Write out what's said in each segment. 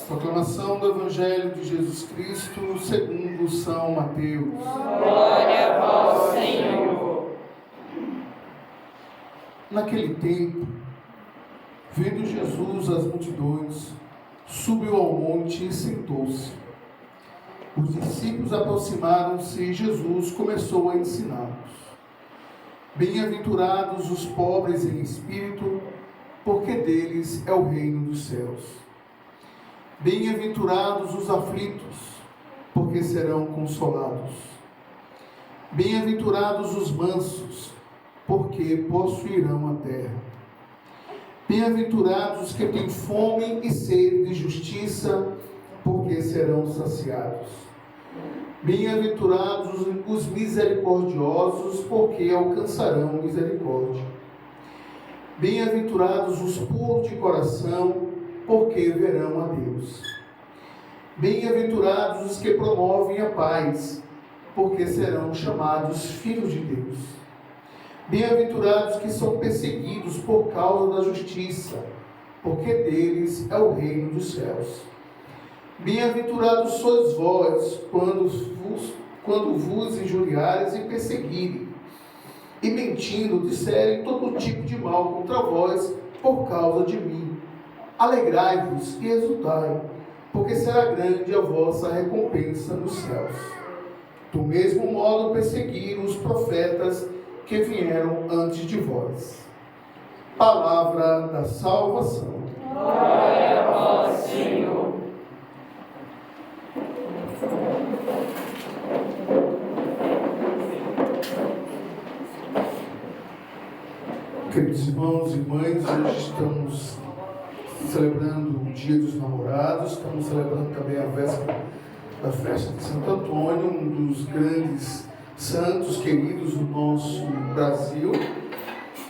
Proclamação do Evangelho de Jesus Cristo segundo São Mateus. Glória a vós, Senhor. Naquele tempo, vendo Jesus as multidões, subiu ao monte e sentou-se. Os discípulos aproximaram-se e Jesus começou a ensiná-los. Bem-aventurados os pobres em espírito, porque deles é o reino dos céus. Bem-aventurados os aflitos, porque serão consolados. Bem-aventurados os mansos, porque possuirão a terra. Bem-aventurados os que têm fome e sede de justiça, porque serão saciados. Bem-aventurados os misericordiosos, porque alcançarão misericórdia. Bem-aventurados os puros de coração, porque verão a Deus. Bem-aventurados os que promovem a paz, porque serão chamados filhos de Deus. Bem-aventurados que são perseguidos por causa da justiça, porque deles é o reino dos céus. Bem-aventurados sois vós, quando vos injuriares e perseguirem, e mentindo disserem todo tipo de mal contra vós por causa de mim. Alegrai-vos e exultai, porque será grande a vossa recompensa nos céus. Do mesmo modo perseguiram os profetas que vieram antes de vós. Palavra da salvação. Glória a vós, Senhor. Queridos irmãos e irmãs, hoje estamos celebrando o Dia dos Namorados, estamos celebrando também a véspera da festa de Santo Antônio, um dos grandes santos queridos do nosso Brasil.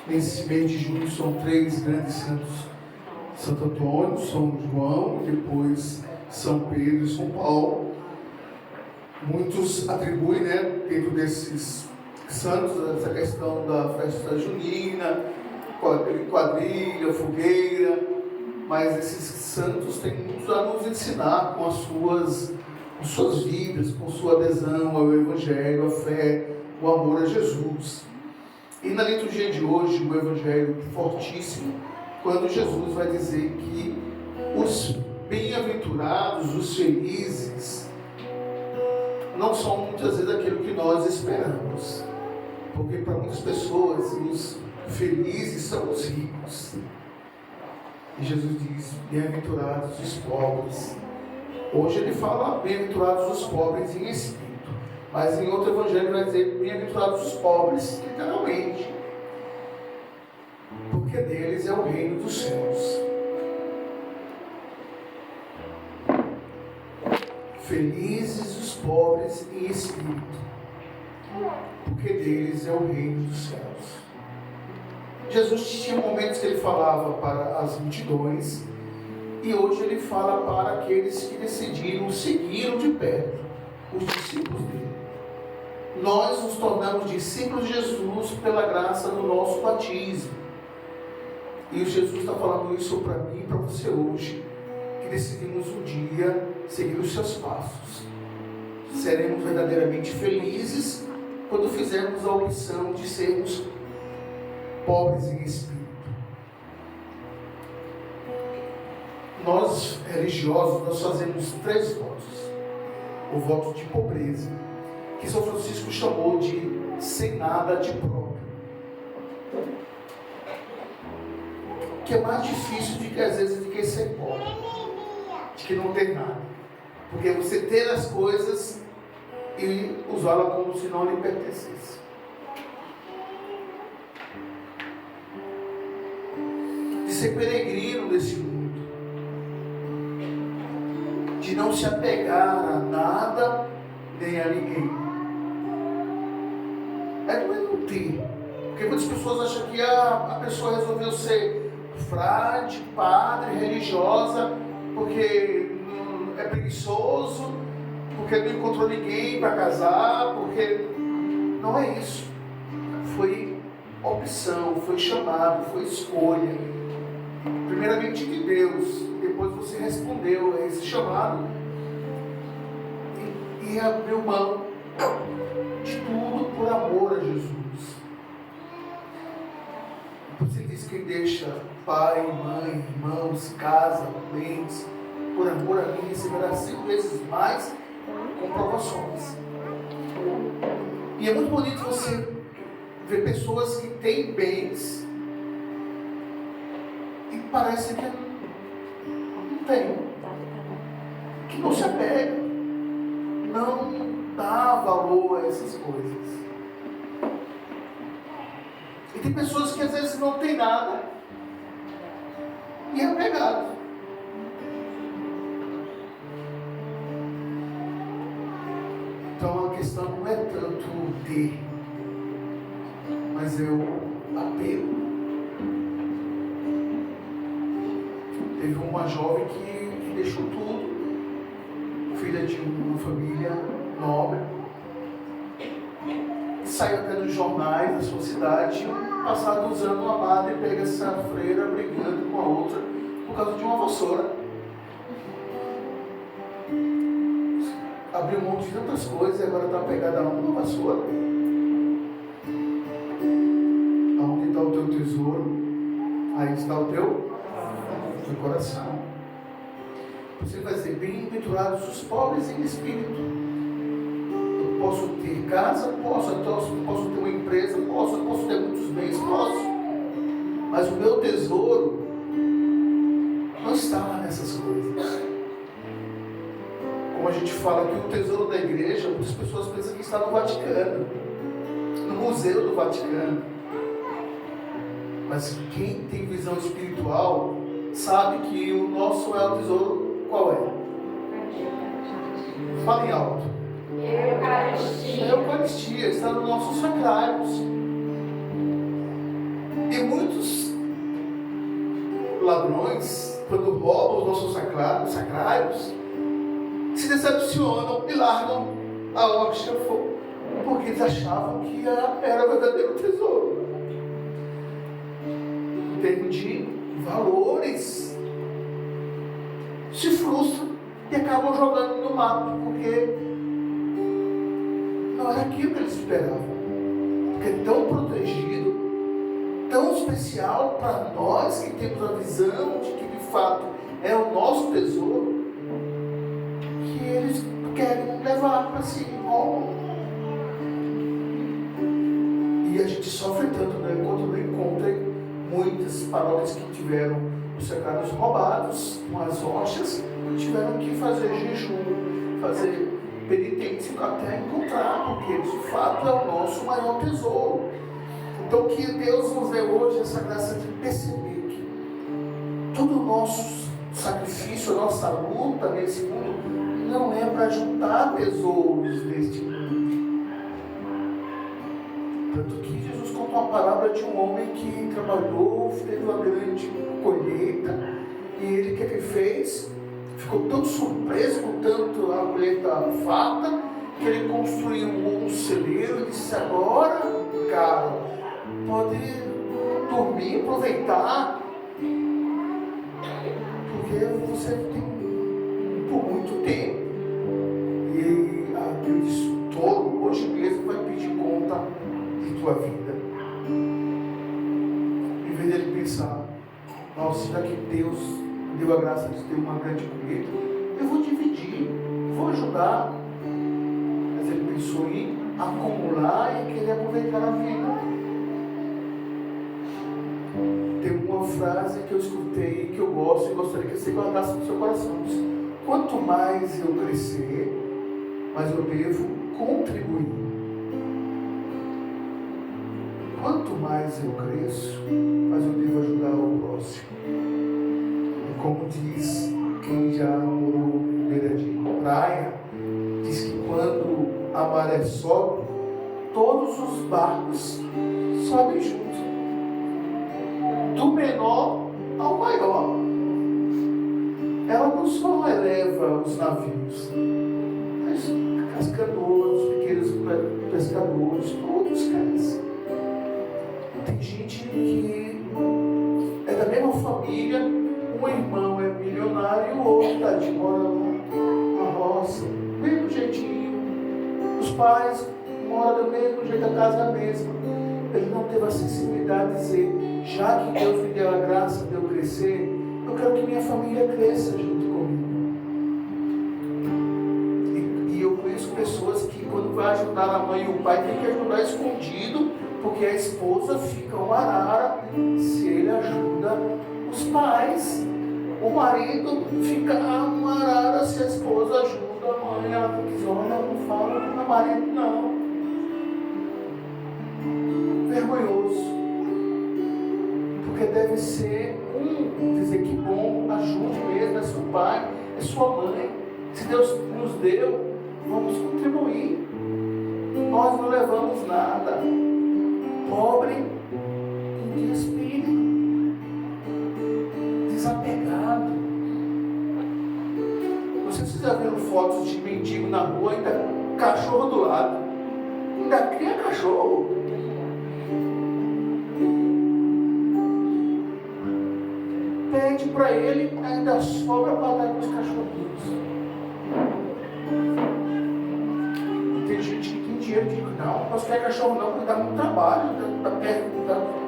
Nesse mês de junho são 3 grandes santos: Santo Antônio, São João e depois São Pedro e São Paulo. Muitos atribuem, dentro desses santos, essa questão da festa junina, quadrilha, fogueira, mas esses santos têm muito a nos ensinar com as suas vidas, com sua adesão ao Evangelho, a fé, o amor a Jesus. E na liturgia de hoje, o Evangelho fortíssimo, quando Jesus vai dizer que os bem-aventurados, os felizes, não são muitas vezes aquilo que nós esperamos. Porque para muitas pessoas, os felizes são os ricos. E Jesus diz, bem-aventurados os pobres. Hoje ele fala, bem-aventurados os pobres em espírito. Mas em outro evangelho vai dizer, bem-aventurados os pobres, literalmente. Porque deles é o reino dos céus. Felizes os pobres em espírito, porque deles é o reino dos céus. Jesus tinha momentos que ele falava para as multidões, e hoje ele fala para aqueles que decidiram seguir de perto, os discípulos dele. Nós nos tornamos discípulos de Jesus pela graça do nosso batismo. E Jesus está falando isso para mim e para você hoje, que decidimos um dia seguir os seus passos. Seremos verdadeiramente felizes quando fizermos a opção de sermos pobres em espírito. Nós, religiosos, nós fazemos 3 votos. O voto de pobreza, que São Francisco chamou de sem nada de próprio. que é mais difícil de que às vezes de que ser pobre, de que não ter nada. Porque você ter as coisas e usá-la como se não lhe pertencesse. De ser peregrino nesse mundo. De não se apegar a nada nem a ninguém. Não é não ter. Porque muitas pessoas acham que a pessoa resolveu ser frade, padre, religiosa, porque é preguiçoso, porque não encontrou ninguém para casar, porque não é isso. Foi opção, foi chamado, foi escolha. Primeiramente de Deus, depois você respondeu a esse chamado e abriu mão de tudo por amor a Jesus. Você diz que deixa pai, mãe, irmãos, casa, bens, por amor a mim, receberá 5 vezes mais com provações. E é muito bonito você ver pessoas que têm bens e parece que não tem, que não se apega, não dá valor a essas coisas. E tem pessoas que às vezes não tem nada e é apegado. Então a questão não é tanto ter, mas é o apego. Teve uma jovem que deixou tudo, filha de uma família nobre, e saiu até nos jornais da sua cidade. Passado uns anos, uma madre pega essa freira brigando com a outra por causa de uma vassoura. Abriu mão de tantas coisas e agora está pegada a uma vassoura. Aonde está o teu tesouro, aí está o teu coração. Você vai ser bem-aventurados os pobres em espírito. Eu posso ter casa, posso ter uma empresa, posso ter muitos bens, posso. Mas o meu tesouro não está nessas coisas. Como a gente fala que o tesouro da igreja, muitas pessoas pensam que está no Vaticano, no Museu do Vaticano. Mas quem tem visão espiritual sabe que o nosso maior tesouro qual é? Fala em alto. Eucaristia. A Eucaristia está nos nossos sacrários. E muitos ladrões, quando roubam os nossos sacrários, se decepcionam e largam a hóstia porque eles achavam que era o verdadeiro tesouro. Em termos de valores, se frustram e acabam jogando no mato, porque não era aquilo que eles esperavam. Porque é tão protegido, tão especial para nós que temos a visão de que de fato é o nosso tesouro, que eles querem levar para si. E a gente sofre tanto, né? Enquanto eu encontrei muitas paróquias que tiveram os sacrários roubados com as rochas, tiveram que fazer jejum, fazer penitência até encontrar, porque de fato é o nosso maior tesouro. Então que Deus nos dê hoje essa graça de perceber que todo o nosso sacrifício, a nossa luta nesse mundo não é para juntar tesouros neste mundo. Tanto que Jesus contou uma parábola de um homem que trabalhou, teve uma grande colheita, e ele, o que ele fez? Ficou tão surpreso com tanto a colheita farta, que ele construiu um celeiro e disse: agora, cara, pode dormir, aproveitar, porque você tem por muito tempo. E ele disse: todo, hoje mesmo vai pedir conta de tua vida. Em vez dele pensar: nossa, já que Deus deu a graça de ter uma grande colheita, eu vou dividir, vou ajudar. Mas ele pensou em acumular e querer aproveitar a vida. Tem uma frase que eu escutei, que eu gosto e gostaria que você guardasse no seu coração. Quanto mais eu crescer, mais eu devo contribuir. Quanto mais eu cresço, mais eu devo ajudar o próximo. E como diz quem já morou em beira de praia, diz que quando a maré sobe, todos os barcos sobem juntos. Do menor ao maior. Ela não só eleva os navios, mas as canoas, os pequenos pescadores, todos crescem. Tem gente que é da mesma família, um irmão é milionário e o outro mora na roça, do mesmo jeitinho. Os pais moram do mesmo jeito, a casa é a mesma. Ele não teve a sensibilidade de dizer, já que Deus me deu a graça de eu crescer, eu quero que minha família cresça junto comigo. E eu conheço pessoas que quando vai ajudar a mãe e o pai, tem que ajudar escondido, porque a esposa fica uma arara se ele ajuda os pais. O marido fica uma arara se a esposa ajuda a mãe. Ela diz, olha, não fala com meu marido não. Vergonhoso. Porque deve ser dizer que bom, ajude mesmo, é seu pai, é sua mãe. Se Deus nos deu, vamos contribuir. Nós não levamos nada. Pobre em espírito, desapegado. Vocês já viram fotos de mendigo na rua, ainda cachorro do lado, ainda cria cachorro. Pede para ele, ainda sobra para dar para os cachorrinhos. Tem gente que tem dinheiro de não, mas quer cachorro não, porque dá muito trabalho, dá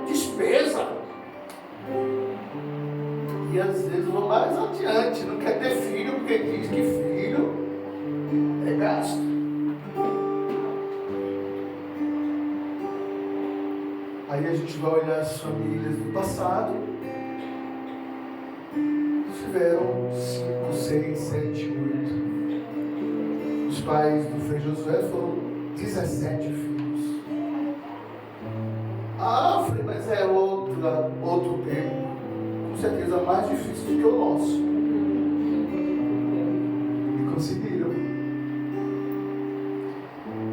despesa. E às vezes vão mais adiante, não quer ter filho, porque diz que filho é gasto. Aí a gente vai olhar as famílias do passado. Tiveram 5, 6, 7, 8. Os pais do Frei Josué foram 17 filhos. Ah, Frei, mas é outro tempo. Com certeza mais difícil do que o nosso. E conseguiram.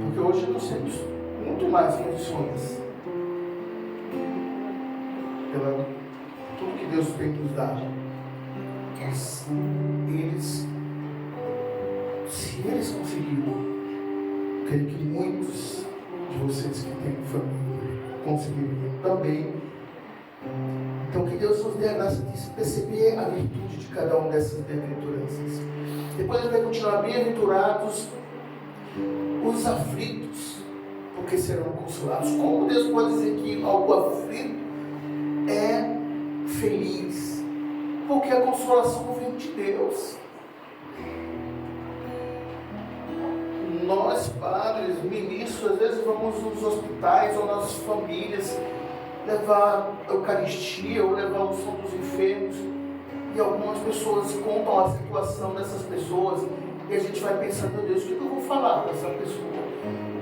Porque hoje nós temos muito mais condições. Pela tudo que Deus tem nos dado. Mas eles, se eles conseguiram, creio que muitos de vocês que têm família conseguiriam também. Então que Deus nos dê a graça de perceber a virtude de cada uma dessas bem-aventuranças. Depois ele vai continuar, bem-aventurados os aflitos, porque serão consolados. Como Deus pode dizer que algo aflito é feliz? Porque a consolação vem de Deus. Nós, padres, ministros, às vezes vamos nos hospitais ou nas famílias levar a Eucaristia ou levar o som dos enfermos. E algumas pessoas contam a situação dessas pessoas e a gente vai pensando, meu Deus, o que eu vou falar para essa pessoa?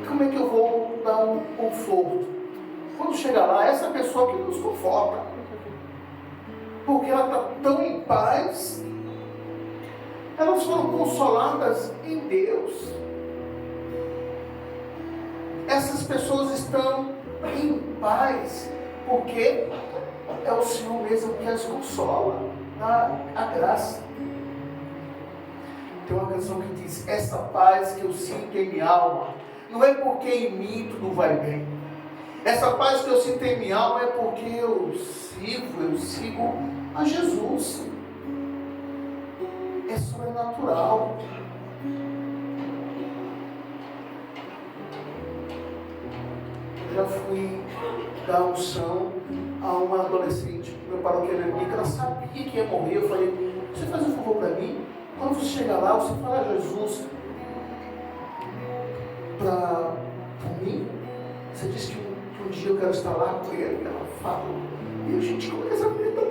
Como é que eu vou dar um conforto? Quando chegar lá, essa pessoa que nos conforta. Porque ela está tão em paz, elas foram consoladas em Deus. Essas pessoas estão em paz, porque é o Senhor mesmo que as consola, dá a graça. Tem uma canção que diz, essa paz que eu sinto em minha alma, não é porque em mim tudo vai bem. Essa paz que eu sinto em minha alma é porque eu sigo a Jesus. É sobrenatural. Eu já fui dar unção a uma adolescente, meu paroquiano, que ela sabia que ia morrer. Eu falei, você faz um favor para mim? Quando você chegar lá, você fala a Jesus para mim. Você disse que um dia eu quero estar lá com ele. Ela falou. E a gente, como é que essa mulher está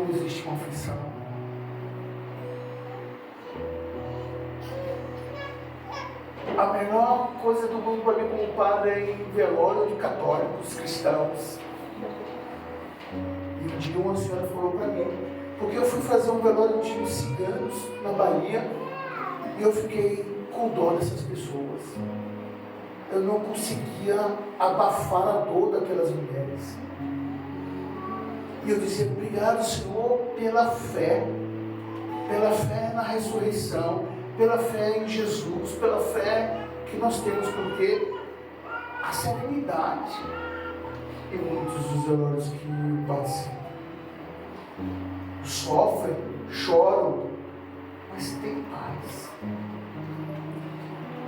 quando existe uma aflição. A melhor coisa do mundo para mim como padre é ir em velório de católicos, cristãos. E um dia uma senhora falou para mim, porque eu fui fazer um velório de ciganos na Bahia e eu fiquei com dó dessas pessoas. Eu não conseguia abafar a dor daquelas mulheres. E eu dizia, obrigado, Senhor, pela fé na ressurreição, pela fé em Jesus, pela fé que nós temos, porque a serenidade em muitos dos velórios que eu participo. Sofrem, choram, mas tem paz.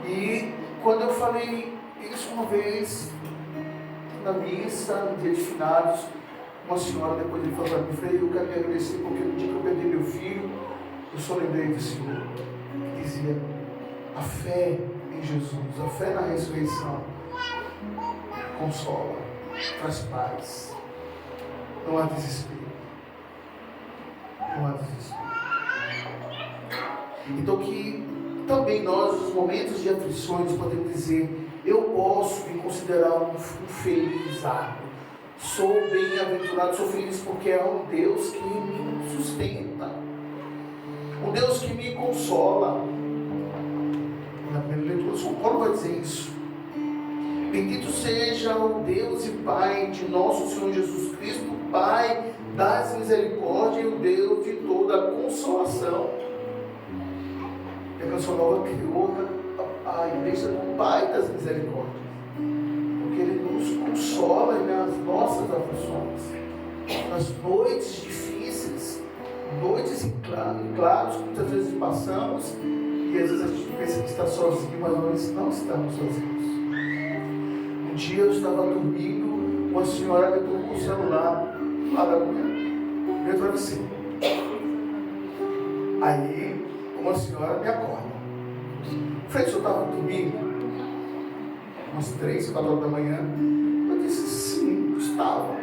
E quando eu falei isso uma vez na missa, no dia de finados, uma senhora depois de falar, me falei, eu quero me agradecer porque no dia que eu perdi meu filho, eu só lembrei do Senhor, que dizia, a fé em Jesus, a fé na ressurreição, consola, traz paz, não há desespero. Não há desespero. Então que também nós, nos momentos de aflições, podemos dizer, eu posso me considerar um felizardo. Sou bem-aventurado, sou feliz porque é um Deus que me sustenta. Um Deus que me consola. Na primeira leitura, São Paulo vai dizer isso. Bendito seja o Deus e Pai de nosso Senhor Jesus Cristo, Pai das misericórdias e o Deus de toda a consolação. E a Canção Nova criou a igreja do Pai das misericórdias, porque Ele nos consola nas nossas aflições, nas noites difíceis, noites claros que muitas vezes passamos, e às vezes a gente pensa que está sozinho, mas nós não estamos sozinhos. Um dia eu estava dormindo, uma senhora me tocou com o celular lá da meu travesseiro. Aí uma senhora me acorda. Falei, o senhor estava dormindo? Umas 3, 4 horas da manhã. Eu disse, sim, estava.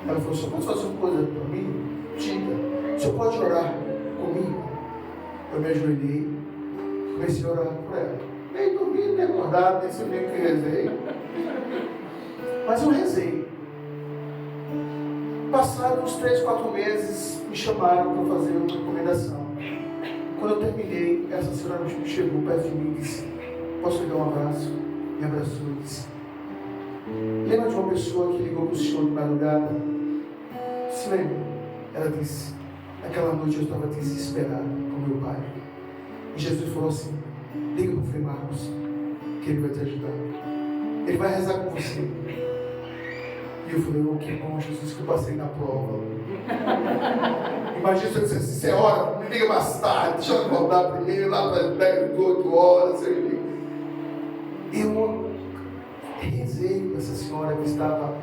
Ela falou, o senhor pode fazer uma coisa para mim? Diga, o senhor pode orar comigo? Eu me ajoelhei, comecei a orar por ela. Nem dormi, nem acordado, nem sei nem o que rezei. Mas eu rezei. Passados uns 3, 4 meses, me chamaram para fazer uma recomendação. Quando eu terminei, essa senhora chegou perto de mim e disse, posso lhe dar um abraço? Me abraçou e disse, lembra de uma pessoa que ligou para o senhor de madrugada? Se lembra? Ela disse, naquela noite eu estava desesperada com meu pai. E Jesus falou assim, liga para o Frei Marcos, que ele vai te ajudar. Ele vai rezar com você. E eu falei, oh, que bom, Jesus, que eu passei na prova. Imagina se eu dissesse, senhora, me liga mais tarde, deixa eu acordar primeiro, lá para 10, 8 horas. Eu rezei com essa senhora que estava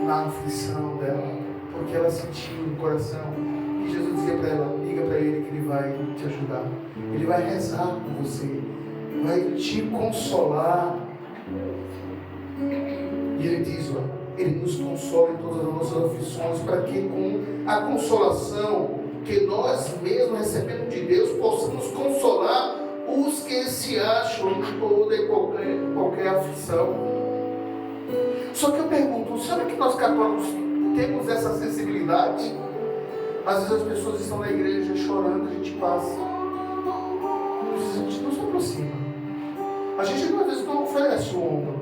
na aflição dela, porque ela sentiu no coração. E Jesus dizia para ela, liga para ele que ele vai te ajudar. Ele vai rezar com você, vai te consolar. E ele diz, ó, Ele nos consola em todas as nossas aflições, para que com a consolação que nós mesmos recebemos de Deus, possamos consolar os que se acham em toda e qualquer aflição. Só que eu pergunto, será que nós católicos temos essa sensibilidade? Às vezes as pessoas estão na igreja chorando, a gente passa. A gente não se aproxima. A gente às vezes não oferece o ombro.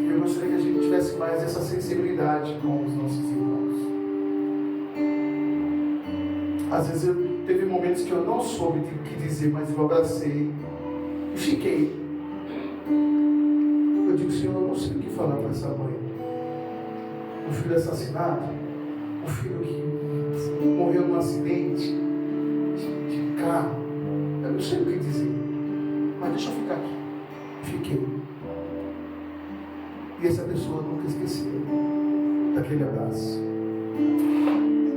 Eu gostaria que a gente tivesse mais essa sensibilidade com os nossos irmãos. Às vezes teve momentos que eu não soube o que dizer, mas eu abracei e fiquei. Eu digo, Senhor, eu não sei o que falar para essa mãe. Um filho assassinado, um filho que morreu num acidente de carro. Eu não sei o que dizer, mas deixa eu ficar aqui. Fiquei. E essa pessoa nunca esqueceu daquele abraço.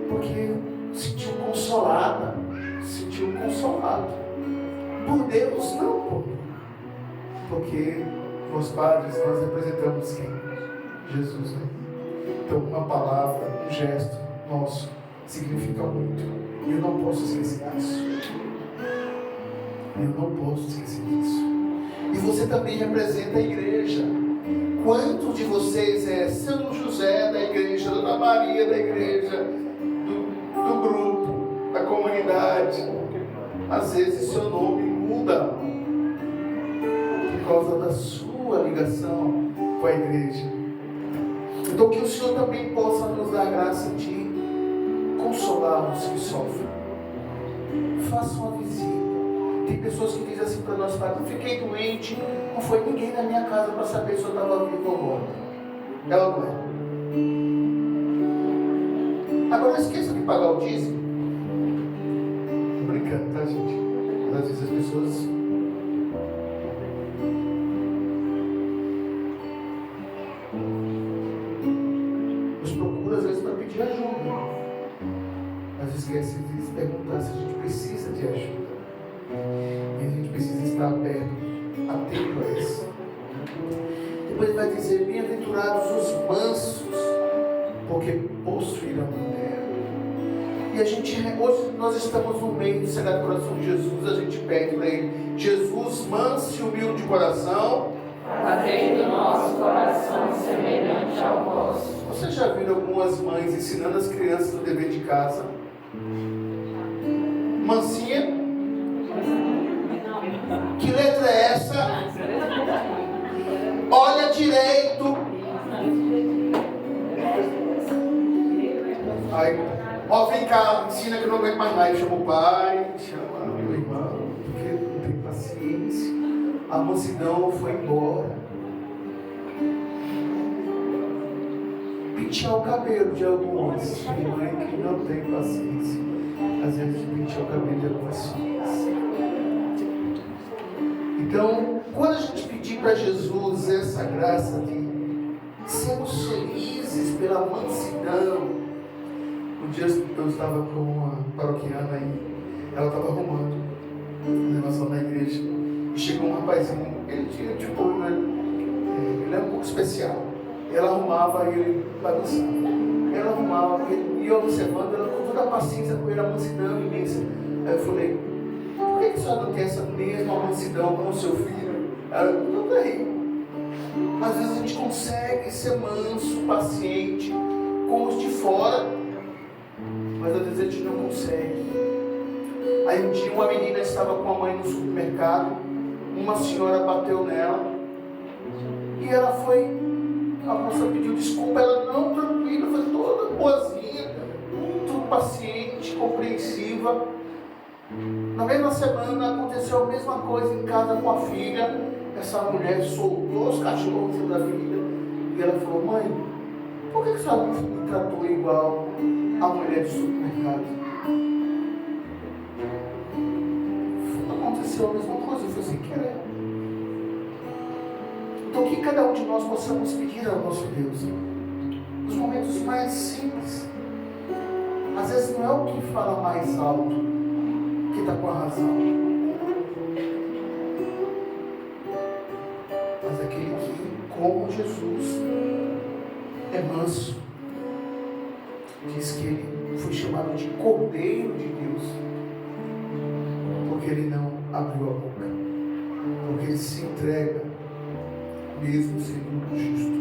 Porque se sentiu consolada, se sentiu consolado. Por Deus, não por mim. Porque nós padres, nós representamos quem? Jesus, né? Então, uma palavra, um gesto nosso significa muito. E eu não posso esquecer disso. Eu não posso esquecer disso. E você também representa a igreja. Quantos de vocês é São José da igreja, Dona Maria da igreja, do grupo, da comunidade? Às vezes seu nome muda por causa da sua ligação com a igreja. Então que o Senhor também possa nos dar a graça de consolar os que sofrem. Faça uma visita. Tem pessoas que dizem assim para nós: eu fiquei doente, não foi ninguém na minha casa para saber se eu estava vivo ou morto. Ela não é. Agora não esqueça de pagar o dízimo. Tô brincando, tá, gente? Às vezes as pessoas nos procuram às vezes para pedir ajuda, mas esquece de se perguntar se a gente precisa de ajuda. E a gente precisa estar aberto, atento a isso. Depois vai dizer: bem-aventurados os mansos, porque possuirão a terra. E a gente, hoje nós estamos no meio do Sagrado Coração de Jesus. A gente pede para Ele: Jesus, manso e humilde de coração, fazei do nosso coração semelhante ao vosso. Você já viu algumas mães ensinando as crianças o dever de casa? Mansinha? Que letra é essa? Olha direito. Aí, ó, vem cá, ensina que eu não aguento mais. Chama o pai, chama o meu irmão, porque não tem paciência. A mansidão foi embora. Pentear o cabelo de algumas. Tem mãe que não tem paciência. Às vezes pentear o cabelo de algumas filhas. Então, quando a gente pedir para Jesus essa graça de sermos felizes pela mansidão. Um dia eu estava com uma paroquiana e ela estava arrumando um negócio lá na igreja. E chegou um rapazinho, ele tinha tipo, né? Ele era um pouco especial. Ela arrumava e ele bagunçava. Ela arrumava e eu observando ela com toda a paciência, com ele, a mansidão imensa. Aí eu falei: por que a senhora não tem essa mesma mansidão com o seu filho? Ela: não tem. Às vezes a gente consegue ser manso, paciente com os de fora, mas às vezes a gente não consegue. Aí um dia uma menina estava com a mãe no supermercado, uma senhora bateu nela e ela foi, a moça pediu desculpa, ela: não, tranquila, foi toda boazinha, muito paciente, compreensiva. Na mesma semana aconteceu a mesma coisa em casa com a filha. Essa mulher soltou os cachorros da filha e ela falou: mãe, por que a senhora não me tratou igual a mulher do supermercado? Aconteceu a mesma coisa, foi sem querer. Então que cada um de nós possamos pedir ao nosso Deus nos momentos mais simples. Às vezes não é o que fala mais alto que está com a razão, mas aquele que, como Jesus, é manso. Diz que ele foi chamado de Cordeiro de Deus, porque ele não abriu a boca, porque ele se entrega, mesmo sendo justo.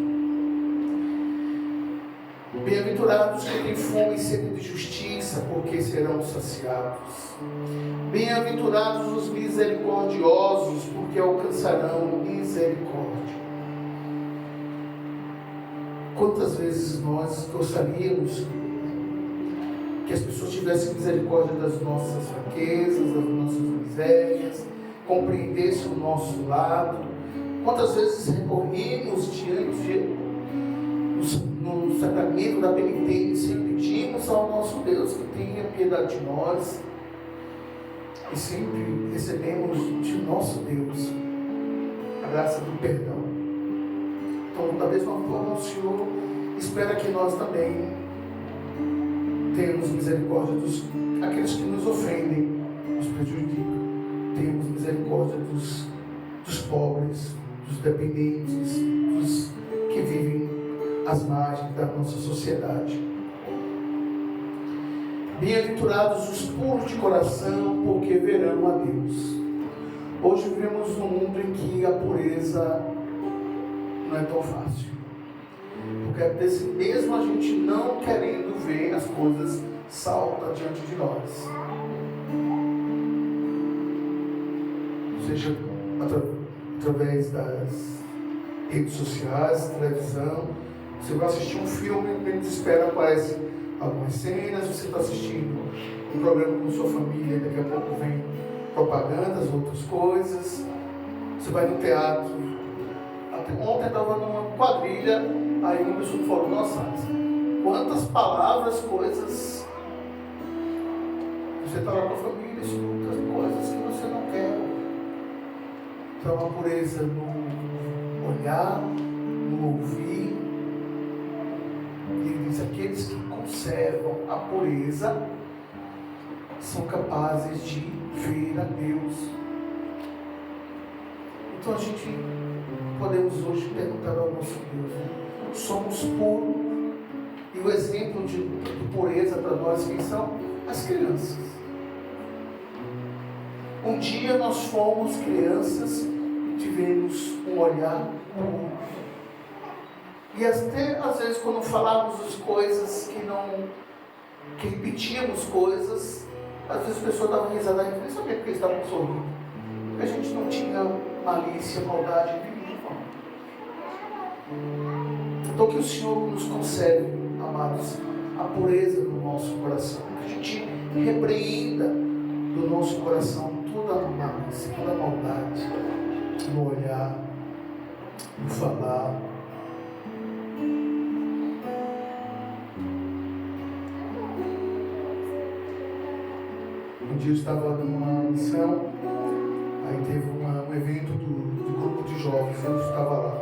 Bem-aventurados que têm fome e sede de justiça, porque serão saciados. Bem-aventurados os misericordiosos, porque alcançarão misericórdia. Quantas vezes nós gostaríamos que as pessoas tivessem misericórdia das nossas fraquezas, das nossas misérias, compreendessem o nosso lado. Quantas vezes recorremos diante no sacramento da penitência e pedimos ao nosso Deus que tenha piedade de nós, e sempre recebemos de nosso Deus a graça do perdão. Então, da mesma forma, o Senhor espera que nós também tenhamos misericórdia daqueles que nos ofendem, nos prejudicam. Tenhamos misericórdia dos pobres, dos dependentes, dos que vivem às margens da nossa sociedade. Bem-aventurados os puros de coração, porque verão a Deus. Hoje vivemos num mundo em que a pureza não é tão fácil. Porque mesmo a gente não querendo ver as coisas saltam diante de nós. Seja através das redes sociais, televisão. Você vai assistir um filme, menos espera, aparece algumas cenas. Você está assistindo um programa com sua família, daqui a pouco vem propagandas, outras coisas. Você vai no teatro. Ontem estava numa quadrilha, aí uma pessoa falou: nossa, quantas palavras, coisas. Você está lá com a família, escuta coisas que você não quer. Então a pureza no olhar, no ouvir. Ele diz: aqueles que conservam a pureza são capazes de ver a Deus. Então a gente podemos hoje perguntar ao nosso Deus: somos puros? E o exemplo de pureza para nós, quem são? As crianças. Um dia nós fomos crianças e tivemos um olhar puro. E até às vezes quando falávamos as coisas que repetíamos coisas, às vezes a pessoa dava risada e nem sabia porque eles estavam sorrindo. Porque a gente não tinha malícia, maldade nenhuma. Então que o Senhor nos conserve, amados, a pureza do nosso coração. Que a gente repreenda do nosso coração toda a malícia, toda a maldade, no olhar, no falar. Um dia eu estava numa missão, aí teve um evento do grupo de jovens, eu estava lá.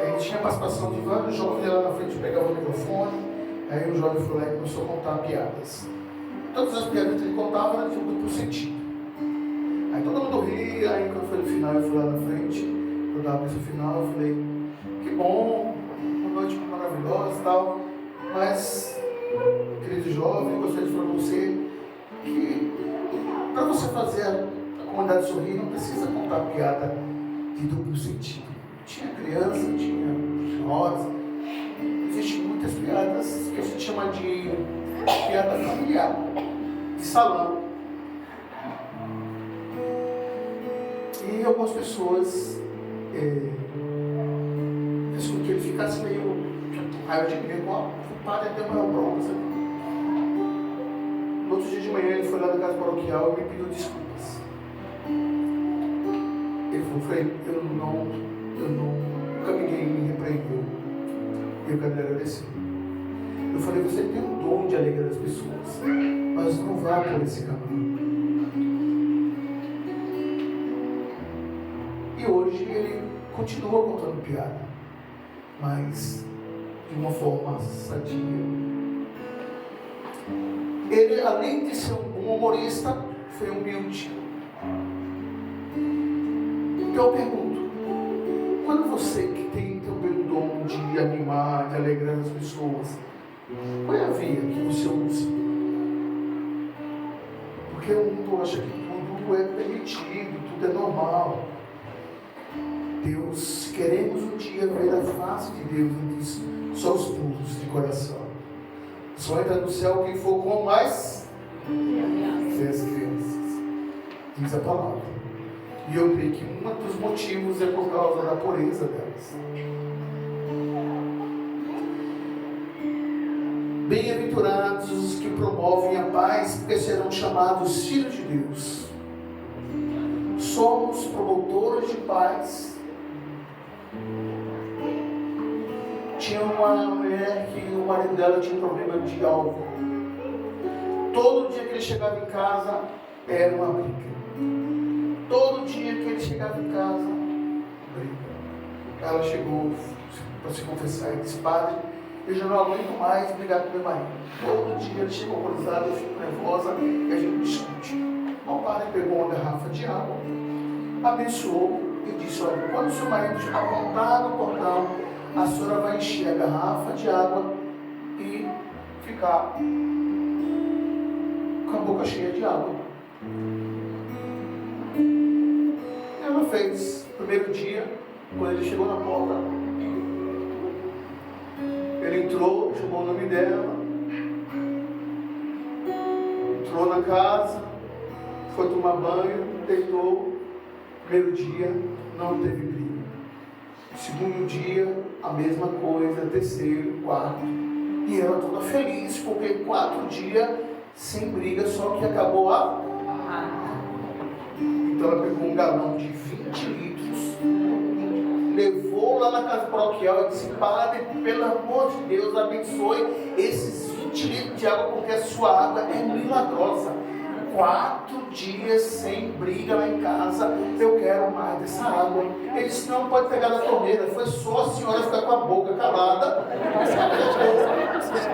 Aí tinha a participação de vários jovens, lá na frente pegava o microfone, aí o jovem foi lá e começou a contar piadas. Todas as piadas que ele contava eram de um duplo sentido. Aí todo mundo ria, aí quando foi no final eu fui lá na frente, quando eu estava no final eu falei: que bom, uma noite maravilhosa e tal, mas, querido jovem, eu gostaria de falar para você que para você fazer a comunidade sorrir não precisa contar piada de duplo sentido. Tinha criança, tinha senhoras, existem muitas piadas que a gente chama de piada familiar, de salão. E algumas pessoas fez com que ele ficasse meio com raiva de mim, o padre deu uma bronca. No outro dia de manhã ele foi lá na casa paroquial e me pediu desculpas. Ele falou: eu nunca ninguém me repreendeu. E eu quero lhe agradecer. Eu falei: você tem um dom de alegrar as pessoas, mas não vá por esse caminho. E hoje ele continua contando piada, mas de uma forma sadia. Ele, além de ser um bom humorista, foi humilde. Então eu pergunto: quando você que tem também o dom de animar, de alegrar as pessoas, qual é a via que você usa? Porque o mundo acha que tudo é permitido, tudo é normal. Deus, se queremos um dia ver a face de Deus, Ele diz: só os puros de coração. Só entra no céu quem for com mais as crianças. Diz a palavra. E eu creio que um dos motivos é por causa da pureza delas. Bem-aventurados os que promovem a paz, porque serão chamados filhos de Deus. Somos promotores de paz. Tinha uma mulher que o marido dela tinha um problema de álcool. Todo dia que ele chegava em casa era uma briga. Todo dia que ele chegava em casa, briga. Ela chegou para se confessar e disse: padre, eu já não aguento mais brigar com meu marido. Todo dia ele chega horrorizado, eu fico nervosa e a gente discute. O padre pegou uma garrafa de água, abençoou e disse: olha, quando o seu marido apontar no portão, a senhora vai encher a garrafa de água e ficar com a boca cheia de água. Ela fez. Primeiro dia, quando ele chegou na porta, ele entrou, chamou o nome dela, entrou na casa, foi tomar banho, deitou. Primeiro dia, não teve briga. Segundo dia, a mesma coisa. Terceiro, quarto. E ela toda feliz, porque 4 dias sem briga, só que acabou a... Então ela pegou um galão de 20 litros, levou lá na casa paroquial e disse: Padre, pelo amor de Deus, abençoe esses 20 litros de água, porque a sua água é milagrosa. 4 dias sem briga lá em casa, eu quero mais dessa água. Ele disse: não pode pegar da torneira, foi só a senhora ficar com a boca calada,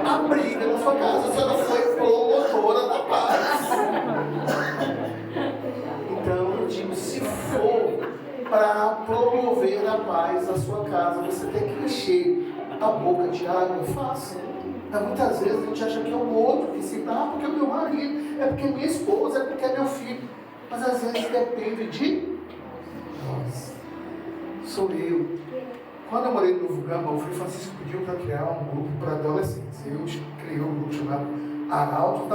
a briga na sua casa, a senhora foi promotora da paz. Então eu digo, se for para promover a paz na sua casa, você tem que encher a boca de água, faça. Muitas vezes a gente acha que é o outro que se dá, porque é o meu marido, é porque é minha esposa, é porque é meu filho. Mas às vezes depende de nós. Sou eu. Quando eu morei no Novo Gama, o Frei Francisco pediu para criar um grupo para adolescentes. Eu criei um grupo chamado Arauto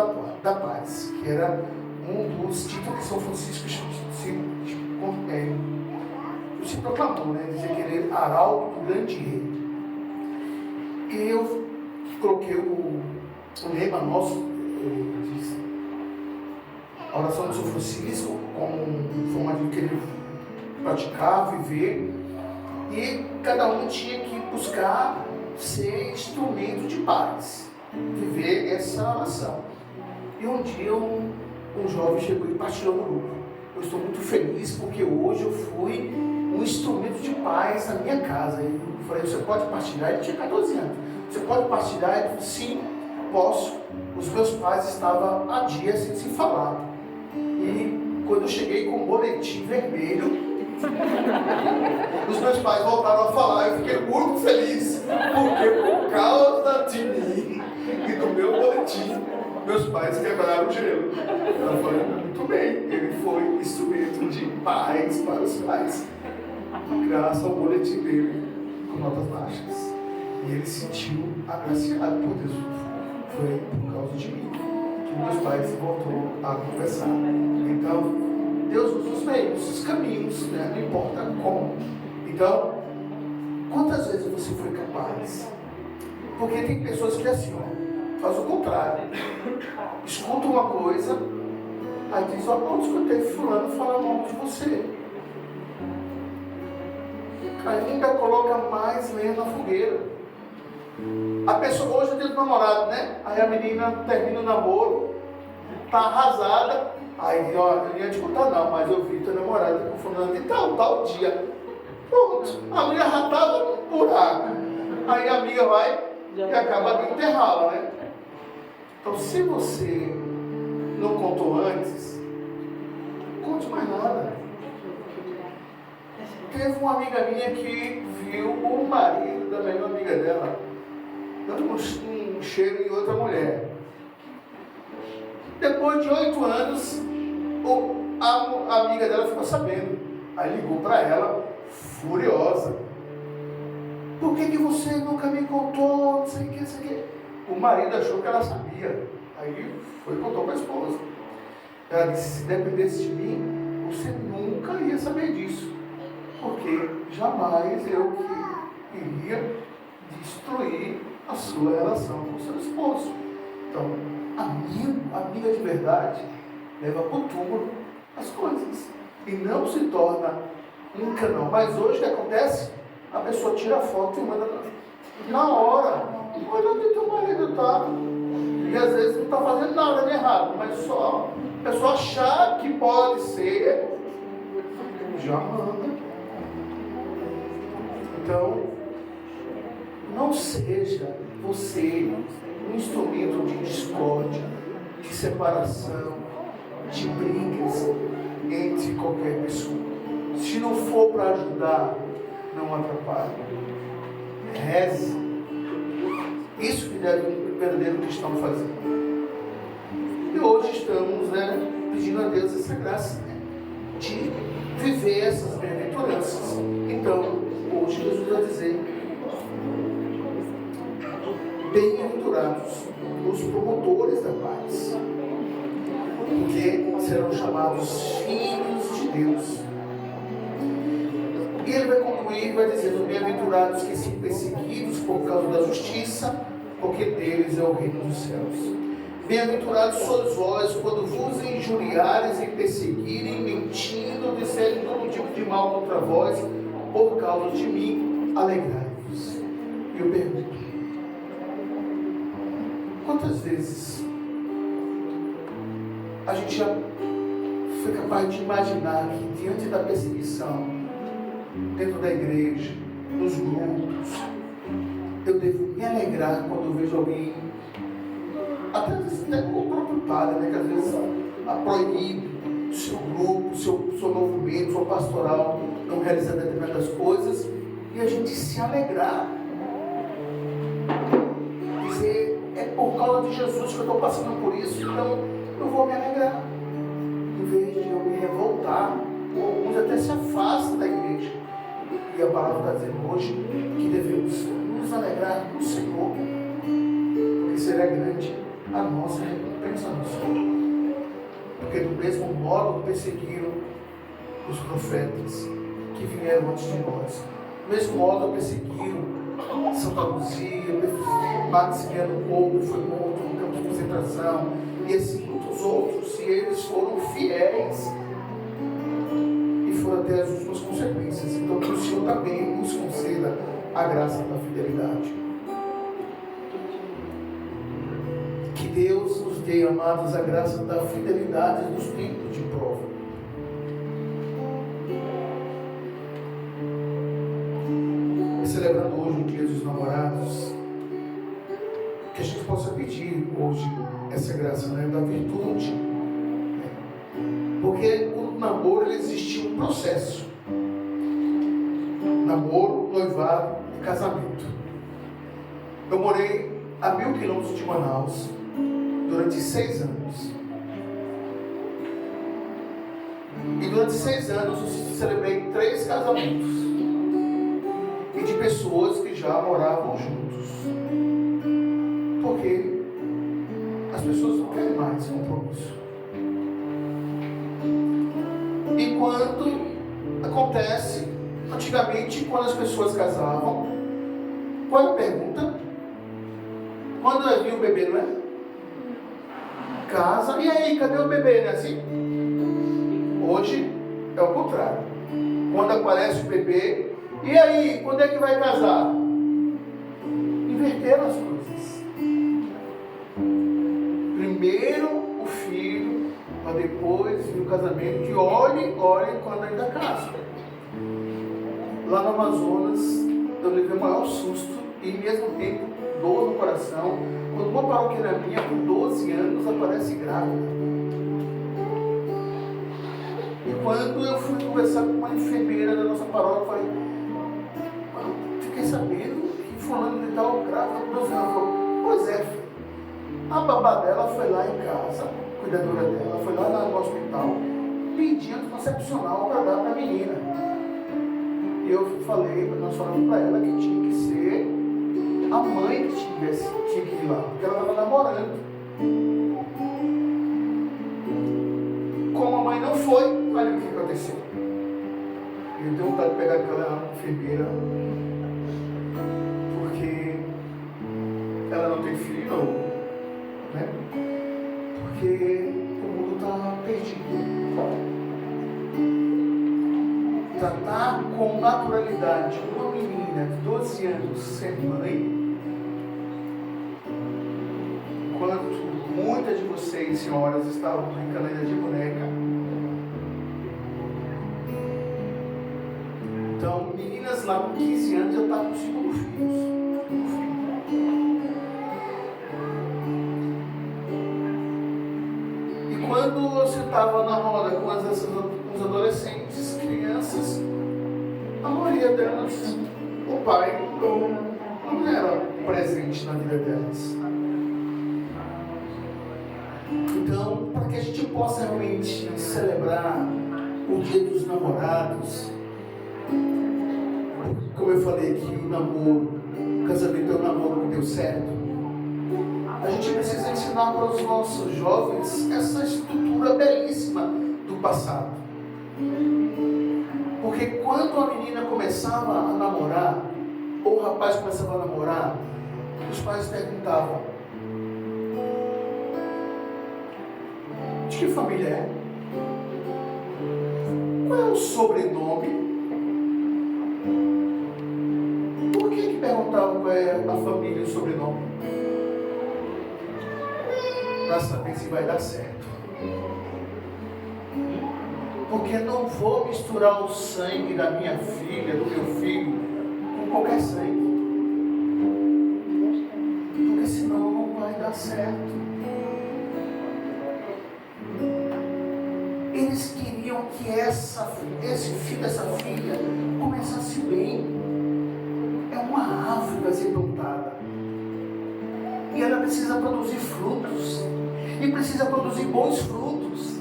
da Paz, que era um dos títulos que São Francisco se proclamou, né? Dizia que ele era Arauto do Grande Rei. E eu coloquei o lema nosso, diz, a oração de São Francisco, como forma de querer praticar, viver, e cada um tinha que buscar ser instrumento de paz, viver essa oração. E um dia um jovem chegou e partilhou no grupo: eu estou muito feliz porque hoje eu fui um instrumento de paz na minha casa. E eu falei: você pode partilhar? Ele tinha 14 anos. Você pode partilhar? Ele falou: sim, posso. Os meus pais estavam há dias sem se falar. E quando eu cheguei com um boletim vermelho, os meus pais voltaram a falar. Eu fiquei muito feliz, porque por causa de mim e do meu boletim, meus pais quebraram o gelo. Eu falei: muito bem, ele foi instrumento de paz para os pais, graças ao boletim dele com notas baixas. E ele se sentiu agraciado por Deus. Foi por causa de mim que meus pais voltou a conversar. Então, Deus usa os meios, os caminhos, né? Não importa como. Então, quantas vezes você foi capaz? Porque tem pessoas que assim, ó, faz o contrário. Escuta uma coisa, aí diz: ó, não escutei fulano falar mal de você. Ainda coloca mais lenha na fogueira. A pessoa, hoje eu tenho um namorado, né? Aí a menina termina o namoro, tá arrasada. Aí, ó, eu não ia te contar não, mas eu vi teu namorado com fulano de tal dia. Pronto, a mulher já estava num buraco. Aí a amiga vai e acaba de enterrá-la, né? Então, se você não contou antes, conte mais nada. Teve uma amiga minha que viu o marido da melhor amiga dela dando um cheiro em outra mulher. Depois de 8 anos, a amiga dela ficou sabendo. Aí ligou para ela, furiosa: por que você nunca me contou? Não sei o que, não sei o que. O marido achou que ela sabia. Aí foi e contou para a esposa. Ela disse: se dependesse de mim, você nunca ia saber disso. Porque jamais eu iria destruir a sua relação com o seu esposo. Então, amiga de verdade, leva para o túmulo as coisas. E não se torna um canal. Mas hoje o que acontece? A pessoa tira a foto e manda na hora. Olha onde teu marido está. E às vezes não está fazendo nada de errado, mas só a pessoa achar que pode ser, já manda. Então, não seja você um instrumento de discórdia, de separação, de brigas entre qualquer pessoa. Se não for para ajudar, não atrapalhe. reze. Isso que deve um verdadeiro cristão fazer. E hoje estamos, pedindo a Deus essa graça de viver essas bem-aventuranças. Então, hoje Jesus vai dizer: bem-aventurados os promotores da paz, porque serão chamados filhos de Deus. E ele vai concluir, vai dizendo: bem-aventurados que são perseguidos por causa da justiça, porque deles é o reino dos céus. Bem-aventurados sois vós quando vos injuriares e perseguirem, mentindo, disserem todo tipo de mal contra vós, por causa de mim, alegrai-vos. E eu pergunto: quantas vezes a gente já foi capaz de imaginar que diante da perseguição, dentro da igreja, nos grupos, eu devo me alegrar quando eu vejo alguém, até o próprio padre, que às vezes proíbe o seu grupo, o seu movimento, sua pastoral, não realizar determinadas coisas, e a gente se alegrar, dizer: é por causa de Jesus que eu estou passando por isso, então eu vou me alegrar, em vez de eu me revoltar. Alguns até se afastam da igreja. E a palavra está dizendo hoje que devemos nos alegrar no Senhor, porque será grande a nossa recompensa no Senhor. Porque do mesmo modo perseguiram os profetas que vieram antes de nós, do mesmo modo perseguiram Santa Luzia, Maximiano Kolbe foi morto no campo de concentração, e assim muitos outros, e eles foram fiéis e foram até as últimas consequências. Então que o Senhor também nos conceda a graça da fidelidade. Que Deus nos dê, amados, a graça da fidelidade nos tempos de prova. E celebrando hoje o Dia dos Namorados, que a gente possa pedir hoje essa graça, da virtude. Porque o namoro, ele existia um processo. Namoro, noivado e casamento. Eu morei a 1.000 quilômetros de Manaus durante 6 anos. E durante 6 anos eu celebrei 3 casamentos. E de pessoas que já moravam juntos. Porque as pessoas não querem mais compromisso. E quando acontece, antigamente, quando as pessoas casavam, qual é a pergunta? Quando vai vir o bebê, não é? Casa, e aí, cadê o bebê, né? Assim? Hoje é o contrário. Quando aparece o bebê, e aí, quando é que vai casar? Inverteram as coisas. Primeiro o filho, para depois vir o casamento, e olhe quando ainda casa. Lá no Amazonas, eu levei o maior susto e, ao mesmo tempo, dor no coração, quando uma paróquia minha, com 12 anos, aparece grávida. E quando eu fui conversar com uma enfermeira da nossa paróquia, eu falei: fiquei sabendo que fulano de tal grávida com 12 anos. Ela falou: pois é, filho. A babá dela foi lá em casa, a cuidadora dela, foi lá no hospital, pedir anticoncepcional para dar para a menina. E eu falei, nós falamos para ela que tinha que ser a mãe que tinha que ir lá, porque ela estava namorando. Como a mãe não foi, olha o que aconteceu. Eu tenho vontade de pegar aquela enfermeira, porque ela não tem filho, né? Porque o mundo está perdido. Tratar com naturalidade uma menina de 12 anos ser mãe, enquanto muitas de vocês, senhoras, estavam brincando ainda de boneca. Então, meninas lá com 15 anos já estavam com 5 filhos. E quando você estava na roda com os adolescentes, crianças, a maioria delas, o pai ou não era presente na vida delas. Então, para que a gente possa realmente celebrar o Dia dos Namorados, como eu falei que o namoro, o casamento é um namoro que deu certo, a gente precisa ensinar para os nossos jovens essa estrutura belíssima do passado. Porque quando a menina começava a namorar, ou o rapaz começava a namorar, os pais perguntavam: de que família é? Qual é o sobrenome? Por que perguntavam qual é a família e o sobrenome? Para saber se vai dar certo. Porque não vou misturar o sangue da minha filha, do meu filho, com qualquer sangue. Porque senão não vai dar certo. Eles queriam que esse filho, essa filha, começasse bem. É uma árvore a ser plantada. E ela precisa produzir frutos. E precisa produzir bons frutos.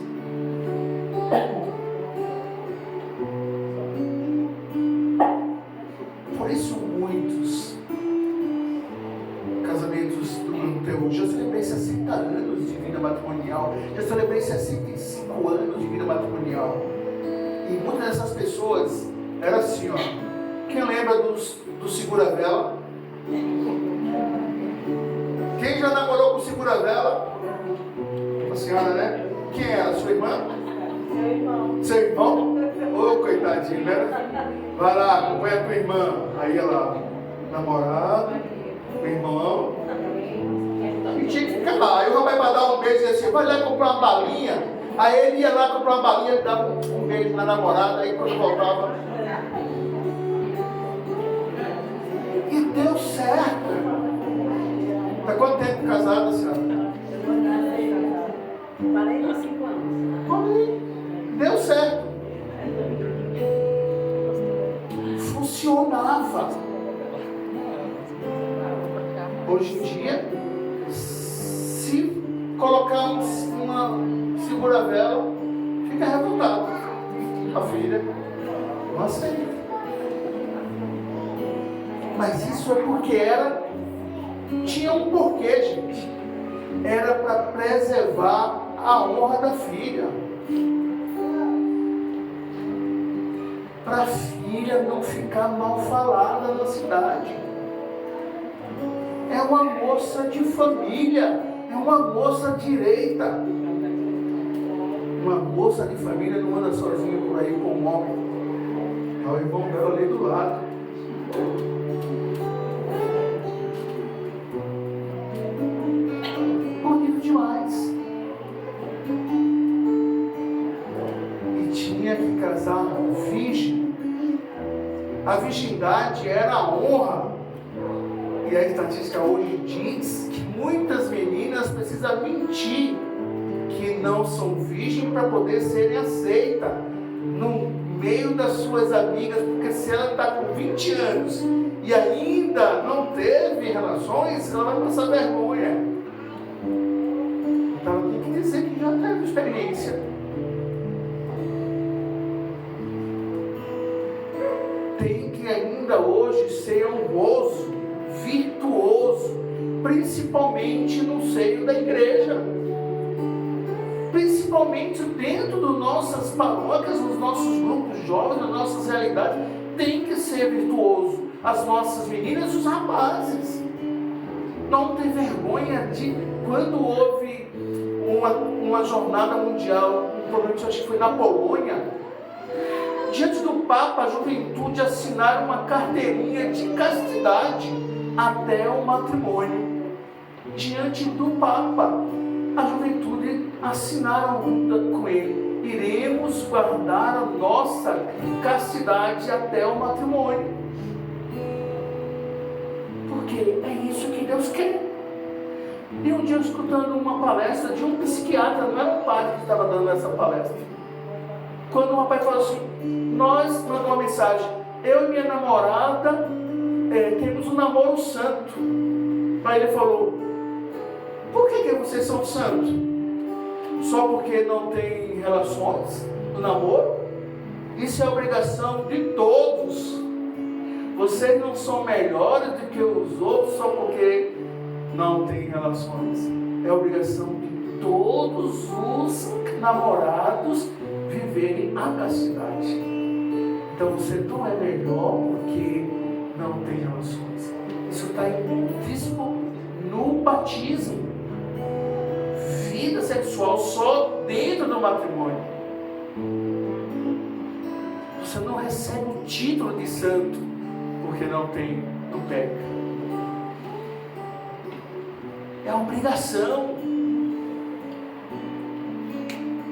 Por isso muitos casamentos do teu, já celebrei 60 anos de vida matrimonial, já celebrei 65 anos de vida matrimonial. E muitas dessas pessoas eram assim, ó. Quem lembra do segura-vela? Quem já namorou com segura-vela? A senhora, né? Quem era? Sua irmã? Meu irmão. Seu irmão? Ô, coitadinho, né? Vai lá, acompanha a tua irmã. Aí ela, namorado, meu irmão. E tinha que ficar lá. Aí o rapaz vai dar um beijo e dizia assim: vai lá comprar uma balinha. Aí ele ia lá comprar uma balinha e dava um beijo na namorada. Aí quando voltava. E deu certo. Está quanto tempo casada, senhora? 45 anos. Deu certo. Funcionava. Hoje em dia, se colocarmos uma segura-vela, fica revoltado. A filha não aceita. Mas isso é porque tinha um porquê, gente. Era para preservar a honra da filha. Para a filha não ficar mal falada na cidade. É uma moça de família. É uma moça direita. Uma moça de família não anda sozinha por aí com um homem. É o irmão dela ali do lado. Bonito demais. E tinha que casar virgem. A virgindade era a honra. E a estatística hoje diz que muitas meninas precisam mentir que não são virgens para poder serem aceitas no meio das suas amigas, porque se ela está com 20 anos e ainda não teve relações, ela vai passar vergonha. Então ela tem que dizer que já teve experiência. Tem que ainda hoje ser honroso, virtuoso, principalmente no seio da igreja, principalmente dentro das nossas paróquias, nos nossos grupos jovens, nas nossas realidades. Tem que ser virtuoso, as nossas meninas e os rapazes. Não tem vergonha de quando houve uma jornada mundial, provavelmente acho que foi na Polônia, diante do Papa, a juventude assinaram uma carteirinha de castidade até o matrimônio. Diante do Papa, a juventude assinaram com ele: iremos guardar a nossa castidade até o matrimônio. Porque é isso que Deus quer. E um dia eu escutando uma palestra de um psiquiatra, não era um padre que estava dando essa palestra. Quando o rapaz falou assim, nós mandamos uma mensagem: eu e minha namorada temos um namoro santo. Aí ele falou: por que vocês são santos? Só porque não tem relações no namoro? Isso é obrigação de todos. Vocês não são melhores do que os outros só porque não tem relações. É obrigação de todos os namorados viverem a castidade. Então você não é melhor porque não tem relações. Isso está implícito no batismo. Vida sexual só dentro do matrimônio. Você não recebe o título de santo porque não peca. É obrigação.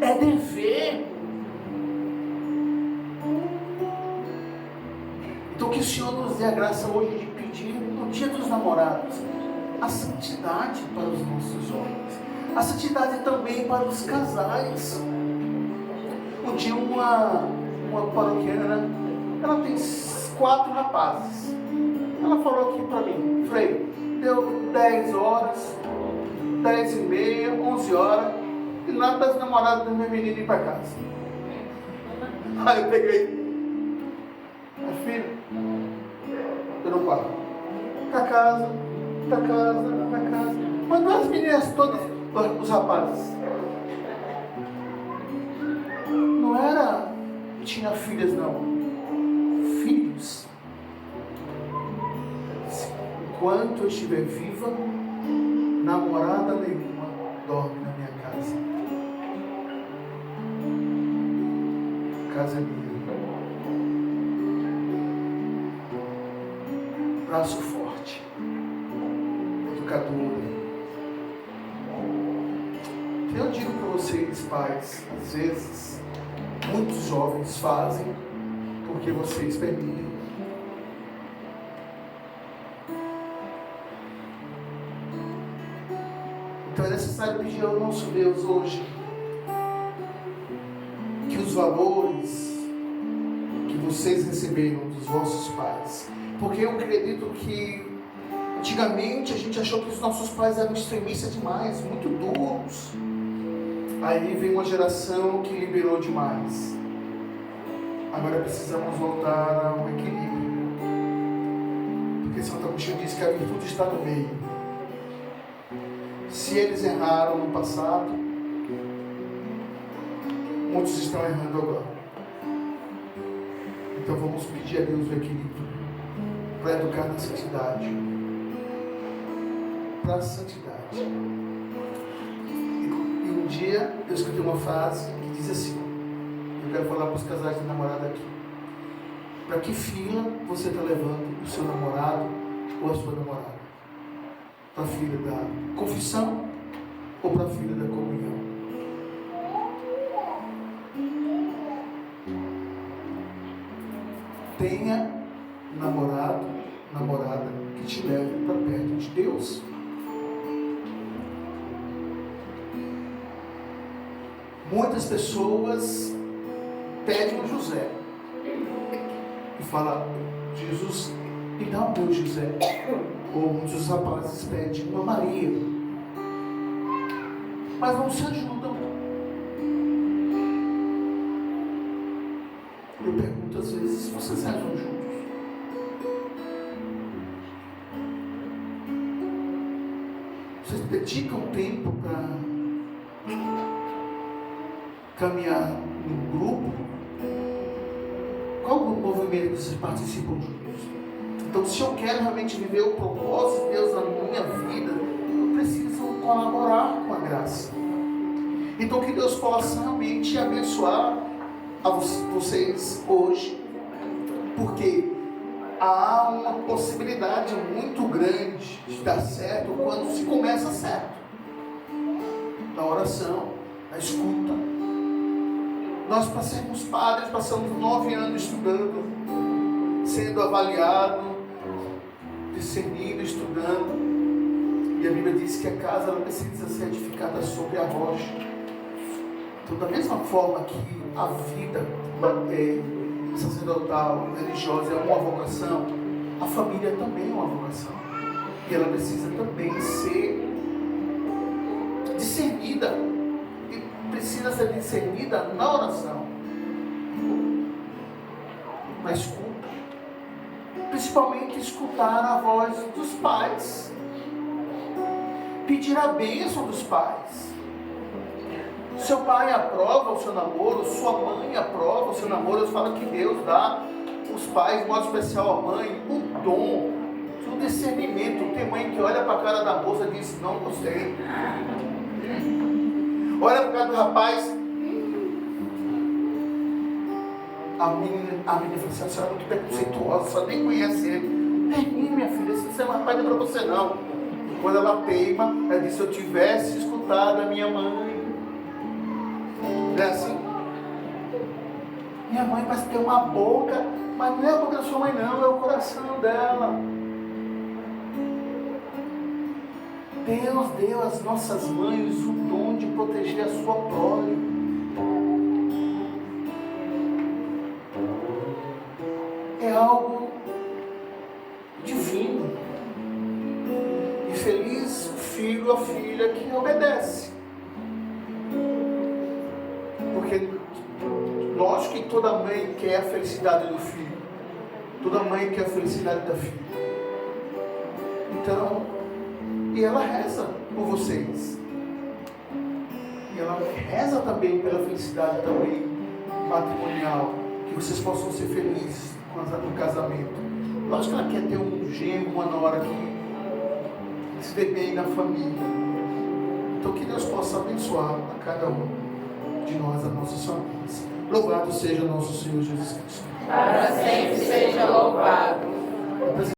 É dever. Então que o Senhor nos dê a graça hoje de pedir no dia dos namorados a santidade para os nossos jovens, a santidade também para os casais. Um dia uma paroquiana, ela tem 4 rapazes. Ela falou aqui para mim: Frei, deu 10 horas, 10 e meia, 11 horas, e nada das namoradas do meu menino ir para casa. Aí eu peguei: minha filha, eu não paro. Para casa. Mandou as meninas todas, os rapazes. Não era, tinha filhas não, filhos. Enquanto eu estiver viva, namorada nenhuma dorme na minha casa. Casa é minha. Braço forte, educadora. Eu digo para vocês, pais, às vezes muitos jovens fazem porque vocês permitem. Então é necessário pedir ao nosso Deus hoje que os valores que vocês receberam dos vossos pais, porque eu acredito que antigamente a gente achou que os nossos pais eram extremistas demais, muito duros. Aí vem uma geração que liberou demais. Agora precisamos voltar ao equilíbrio. Porque Santo Agostinho diz que a virtude está no meio. Se eles erraram no passado, muitos estão errando agora. Então vamos pedir a Deus o equilíbrio para educar na santidade. Para a santidade. E um dia eu escutei uma frase que diz assim: eu quero falar para os casais de namorada aqui. Para que fila você está levando o seu namorado ou a sua namorada? Para a fila da confissão ou para a fila da comunhão? Tenha namorado, namorada que te leve para perto de Deus. Muitas pessoas pedem um José e falam: Jesus, me dá o meu José. Ou muitos rapazes pedem uma Maria, mas não se ajudam. Eu pergunto às vezes: vocês rezam juntos? Vocês dedicam tempo para caminhar no grupo? Qual o movimento que vocês participam juntos? Então, se eu quero realmente viver o propósito de Deus na minha vida, eu preciso colaborar com a graça. Então, que Deus possa realmente abençoar a vocês hoje, porque há uma possibilidade muito grande de dar certo quando se começa certo. Na oração, na escuta. Nós, para sermos padres, passamos 9 anos estudando, sendo avaliado, discernindo, estudando. E a Bíblia diz que a casa ela precisa ser edificada sobre a rocha. Então, da mesma forma que a vida sacerdotal, religiosa é uma vocação, a família também é uma vocação. E ela precisa também ser discernida. E precisa ser discernida na oração, na escuta. Principalmente escutar a voz dos pais. Pedir a bênção dos pais. Seu pai aprova o seu namoro, sua mãe aprova o seu namoro. Eu falo que Deus dá os pais, de modo especial a mãe, o dom, o discernimento. Tem mãe que olha para a cara da moça e diz: não gostei. Olha para a cara do rapaz. A menina fala assim: a senhora é muito preconceituosa, a senhora nem conhece ele. Minha filha, esse não é rapaz, não é para você não. E quando ela teima, ela diz: se eu tivesse escutado a minha mãe. Não é assim? Minha mãe parece ter uma boca, mas não é a boca da sua mãe não, é o coração dela. Deus deu às nossas mães o dom de proteger a sua prole. É algo divino. E feliz o filho ou a filha que obedece. Porque lógico que toda mãe quer a felicidade do filho. Toda mãe quer a felicidade da filha. Então, e ela reza por vocês. E ela reza também pela felicidade também matrimonial. Que vocês possam ser felizes no casamento. Lógico que ela quer ter um genro, uma nora que se dê bem na família. Então que Deus possa abençoar a cada um de nós, as nossas famílias. Louvado seja nosso Senhor Jesus Cristo. Para sempre.